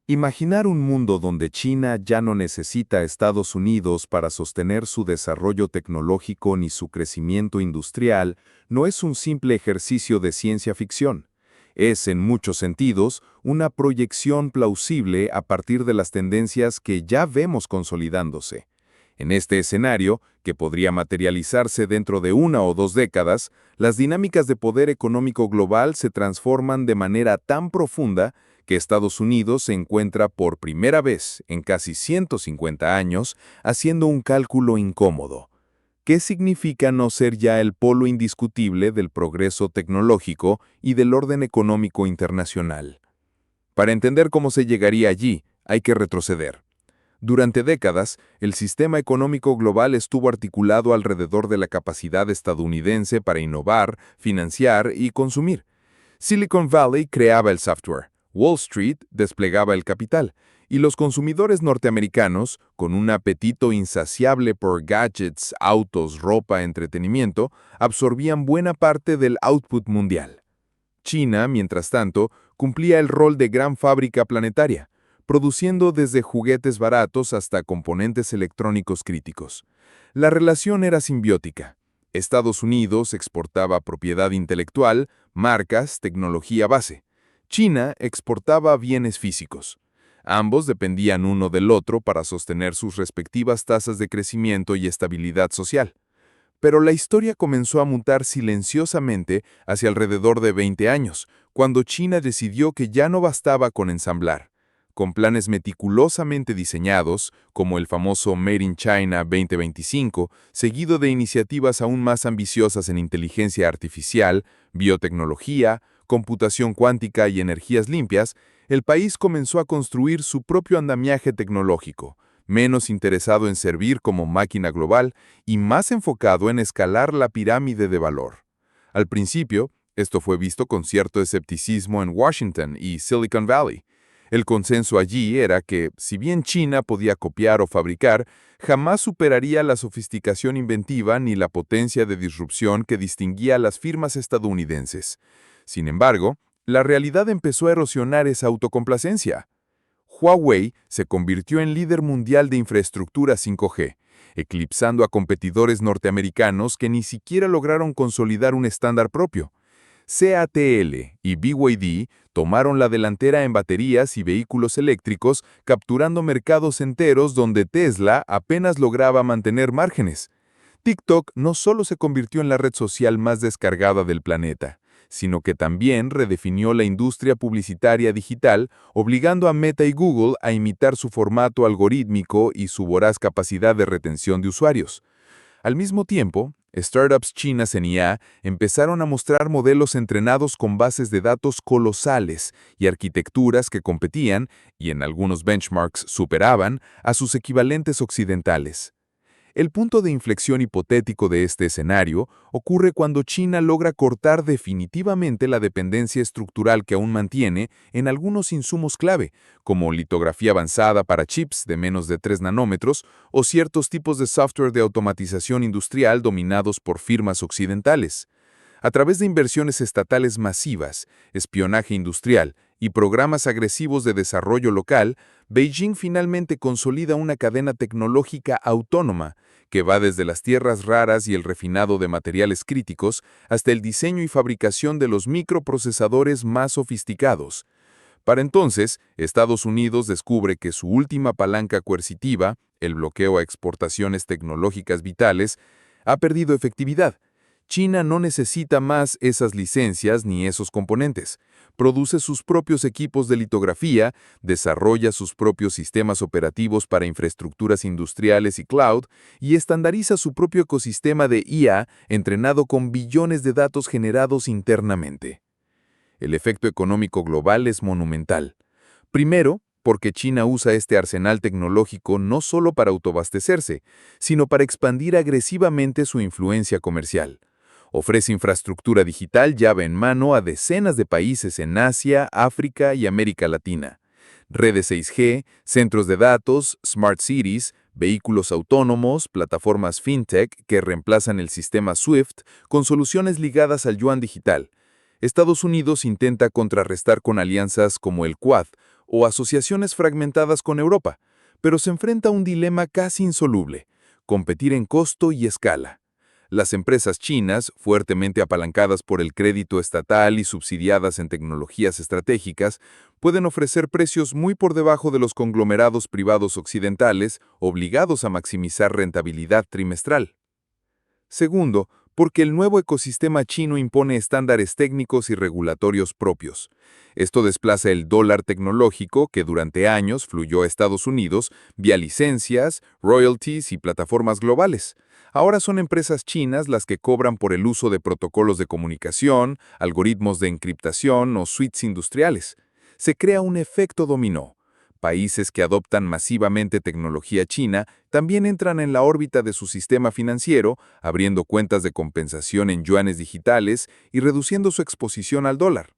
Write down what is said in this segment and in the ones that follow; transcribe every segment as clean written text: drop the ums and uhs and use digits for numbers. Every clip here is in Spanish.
Imaginar un mundo donde China ya no necesita a Estados Unidos para sostener su desarrollo tecnológico ni su crecimiento industrial no es un simple ejercicio de ciencia ficción. Es, en muchos sentidos, una proyección plausible a partir de las tendencias que ya vemos consolidándose. En este escenario, que podría materializarse dentro de 1 o 2 décadas, las dinámicas de poder económico global se transforman de manera tan profunda que Estados Unidos se encuentra por primera vez en casi 150 años haciendo un cálculo incómodo. ¿Qué significa no ser ya el polo indiscutible del progreso tecnológico y del orden económico internacional? Para entender cómo se llegaría allí, hay que retroceder. Durante décadas, el sistema económico global estuvo articulado alrededor de la capacidad estadounidense para innovar, financiar y consumir. Silicon Valley creaba el software, Wall Street desplegaba el capital, y los consumidores norteamericanos, con un apetito insaciable por gadgets, autos, ropa, entretenimiento, absorbían buena parte del output mundial. China, mientras tanto, cumplía el rol de gran fábrica planetaria, produciendo desde juguetes baratos hasta componentes electrónicos críticos. La relación era simbiótica. Estados Unidos exportaba propiedad intelectual, marcas, tecnología base. China exportaba bienes físicos. Ambos dependían uno del otro para sostener sus respectivas tasas de crecimiento y estabilidad social. Pero la historia comenzó a mutar silenciosamente hacia alrededor de 20 años, cuando China decidió que ya no bastaba con ensamblar. Con planes meticulosamente diseñados, como el famoso Made in China 2025, seguido de iniciativas aún más ambiciosas en inteligencia artificial, biotecnología, computación cuántica y energías limpias, el país comenzó a construir su propio andamiaje tecnológico, menos interesado en servir como máquina global y más enfocado en escalar la pirámide de valor. Al principio, esto fue visto con cierto escepticismo en Washington y Silicon Valley. El consenso allí era que, si bien China podía copiar o fabricar, jamás superaría la sofisticación inventiva ni la potencia de disrupción que distinguía a las firmas estadounidenses. Sin embargo, la realidad empezó a erosionar esa autocomplacencia. Huawei se convirtió en líder mundial de infraestructura 5G, eclipsando a competidores norteamericanos que ni siquiera lograron consolidar un estándar propio. CATL y BYD tomaron la delantera en baterías y vehículos eléctricos, capturando mercados enteros donde Tesla apenas lograba mantener márgenes. TikTok no solo se convirtió en la red social más descargada del planeta, sino que también redefinió la industria publicitaria digital, obligando a Meta y Google a imitar su formato algorítmico y su voraz capacidad de retención de usuarios. Al mismo tiempo, startups chinas en IA empezaron a mostrar modelos entrenados con bases de datos colosales y arquitecturas que competían, y en algunos benchmarks superaban, a sus equivalentes occidentales. El punto de inflexión hipotético de este escenario ocurre cuando China logra cortar definitivamente la dependencia estructural que aún mantiene en algunos insumos clave, como litografía avanzada para chips de menos de 3 nanómetros o ciertos tipos de software de automatización industrial dominados por firmas occidentales. A través de inversiones estatales masivas, espionaje industrial y programas agresivos de desarrollo local, Beijing finalmente consolida una cadena tecnológica autónoma que va desde las tierras raras y el refinado de materiales críticos hasta el diseño y fabricación de los microprocesadores más sofisticados. Para entonces, Estados Unidos descubre que su última palanca coercitiva, el bloqueo a exportaciones tecnológicas vitales, ha perdido efectividad. China no necesita más esas licencias ni esos componentes. Produce sus propios equipos de litografía, desarrolla sus propios sistemas operativos para infraestructuras industriales y cloud, y estandariza su propio ecosistema de IA entrenado con billones de datos generados internamente. El efecto económico global es monumental. Primero, porque China usa este arsenal tecnológico no solo para autoabastecerse, sino para expandir agresivamente su influencia comercial. Ofrece infraestructura digital llave en mano a decenas de países en Asia, África y América Latina. Redes 6G, centros de datos, smart cities, vehículos autónomos, plataformas fintech que reemplazan el sistema SWIFT con soluciones ligadas al yuan digital. Estados Unidos intenta contrarrestar con alianzas como el Quad, o asociaciones fragmentadas con Europa, pero se enfrenta a un dilema casi insoluble: competir en costo y escala. Las empresas chinas, fuertemente apalancadas por el crédito estatal y subsidiadas en tecnologías estratégicas, pueden ofrecer precios muy por debajo de los conglomerados privados occidentales, obligados a maximizar rentabilidad trimestral. Segundo, porque el nuevo ecosistema chino impone estándares técnicos y regulatorios propios. Esto desplaza el dólar tecnológico que durante años fluyó a Estados Unidos vía licencias, royalties y plataformas globales. Ahora son empresas chinas las que cobran por el uso de protocolos de comunicación, algoritmos de encriptación o suites industriales. Se crea un efecto dominó. Países que adoptan masivamente tecnología china también entran en la órbita de su sistema financiero, abriendo cuentas de compensación en yuanes digitales y reduciendo su exposición al dólar.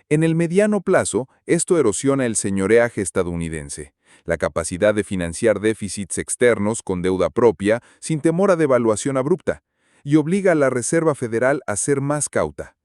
En el mediano plazo, esto erosiona el señoreaje estadounidense, la capacidad de financiar déficits externos con deuda propia sin temor a devaluación abrupta, y obliga a la Reserva Federal a ser más cauta.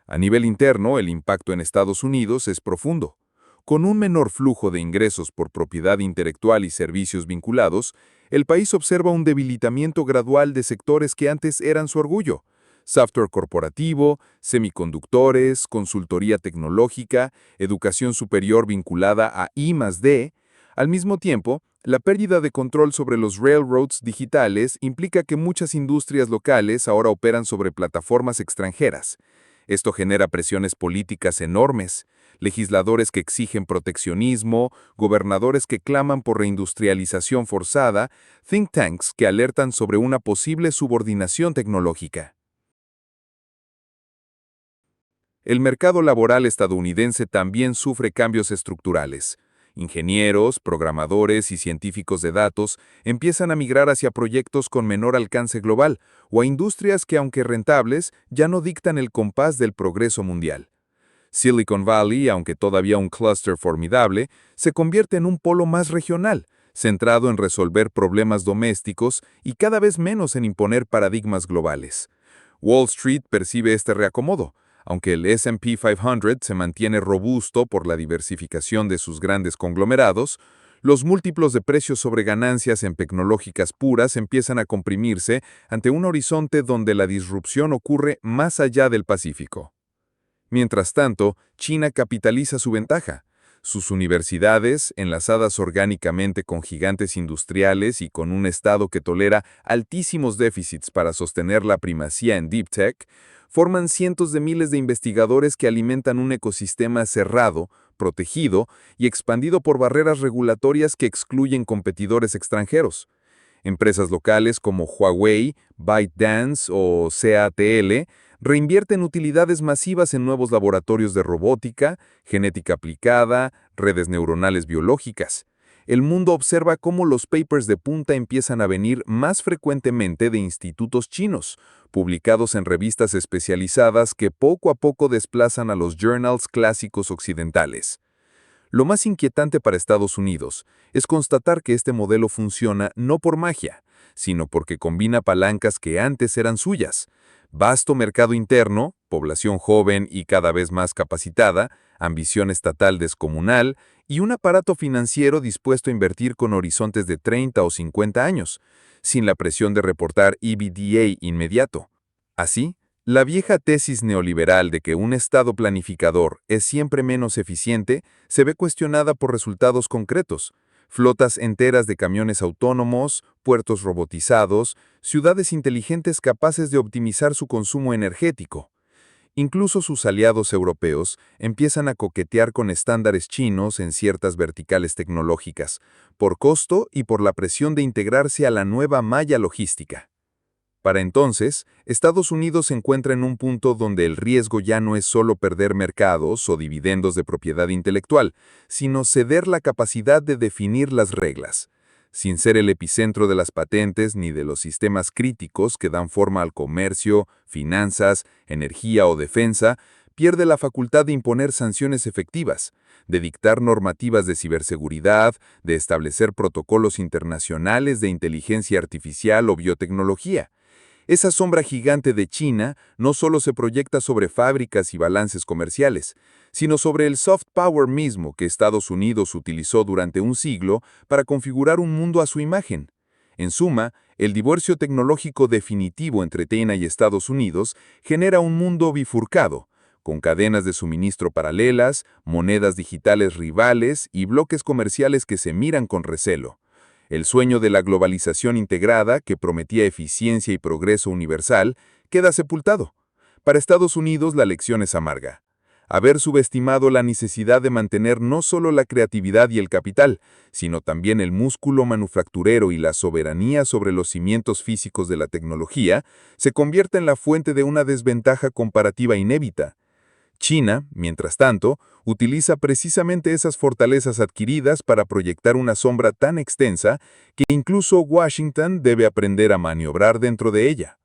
A nivel interno, el impacto en Estados Unidos es profundo. Con un menor flujo de ingresos por propiedad intelectual y servicios vinculados, el país observa un debilitamiento gradual de sectores que antes eran su orgullo: software corporativo, semiconductores, consultoría tecnológica, educación superior vinculada a I+D. Al mismo tiempo, la pérdida de control sobre los railroads digitales implica que muchas industrias locales ahora operan sobre plataformas extranjeras. Esto genera presiones políticas enormes: legisladores que exigen proteccionismo, gobernadores que claman por reindustrialización forzada, think tanks que alertan sobre una posible subordinación tecnológica. El mercado laboral estadounidense también sufre cambios estructurales. Ingenieros, programadores y científicos de datos empiezan a migrar hacia proyectos con menor alcance global o a industrias que, aunque rentables, ya no dictan el compás del progreso mundial. Silicon Valley, aunque todavía un clúster formidable, se convierte en un polo más regional, centrado en resolver problemas domésticos y cada vez menos en imponer paradigmas globales. Wall Street percibe este reacomodo, aunque el S&P 500 se mantiene robusto por la diversificación de sus grandes conglomerados. Los múltiplos de precios sobre ganancias en tecnológicas puras empiezan a comprimirse ante un horizonte donde la disrupción ocurre más allá del Pacífico. Mientras tanto, China capitaliza su ventaja. Sus universidades, enlazadas orgánicamente con gigantes industriales y con un Estado que tolera altísimos déficits para sostener la primacía en Deep Tech, forman cientos de miles de investigadores que alimentan un ecosistema cerrado, protegido y expandido por barreras regulatorias que excluyen competidores extranjeros. Empresas locales como Huawei, ByteDance o CATL reinvierten utilidades masivas en nuevos laboratorios de robótica, genética aplicada, redes neuronales biológicas. El mundo observa cómo los papers de punta empiezan a venir más frecuentemente de institutos chinos, publicados en revistas especializadas que poco a poco desplazan a los journals clásicos occidentales. Lo más inquietante para Estados Unidos es constatar que este modelo funciona no por magia, sino porque combina palancas que antes eran suyas: vasto mercado interno, población joven y cada vez más capacitada, ambición estatal descomunal y un aparato financiero dispuesto a invertir con horizontes de 30 o 50 años, sin la presión de reportar EBITDA inmediato. Así, la vieja tesis neoliberal de que un Estado planificador es siempre menos eficiente se ve cuestionada por resultados concretos: flotas enteras de camiones autónomos, puertos robotizados, ciudades inteligentes capaces de optimizar su consumo energético. Incluso sus aliados europeos empiezan a coquetear con estándares chinos en ciertas verticales tecnológicas, por costo y por la presión de integrarse a la nueva malla logística. Para entonces, Estados Unidos se encuentra en un punto donde el riesgo ya no es solo perder mercados o dividendos de propiedad intelectual, sino ceder la capacidad de definir las reglas. Sin ser el epicentro de las patentes ni de los sistemas críticos que dan forma al comercio, finanzas, energía o defensa, pierde la facultad de imponer sanciones efectivas, de dictar normativas de ciberseguridad, de establecer protocolos internacionales de inteligencia artificial o biotecnología. Esa sombra gigante de China no solo se proyecta sobre fábricas y balances comerciales, sino sobre el soft power mismo que Estados Unidos utilizó durante un siglo para configurar un mundo a su imagen. En suma, el divorcio tecnológico definitivo entre China y Estados Unidos genera un mundo bifurcado, con cadenas de suministro paralelas, monedas digitales rivales y bloques comerciales que se miran con recelo. El sueño de la globalización integrada, que prometía eficiencia y progreso universal, queda sepultado. Para Estados Unidos la lección es amarga. Haber subestimado la necesidad de mantener no solo la creatividad y el capital, sino también el músculo manufacturero y la soberanía sobre los cimientos físicos de la tecnología, se convierte en la fuente de una desventaja comparativa inédita. China, mientras tanto, utiliza precisamente esas fortalezas adquiridas para proyectar una sombra tan extensa que incluso Washington debe aprender a maniobrar dentro de ella.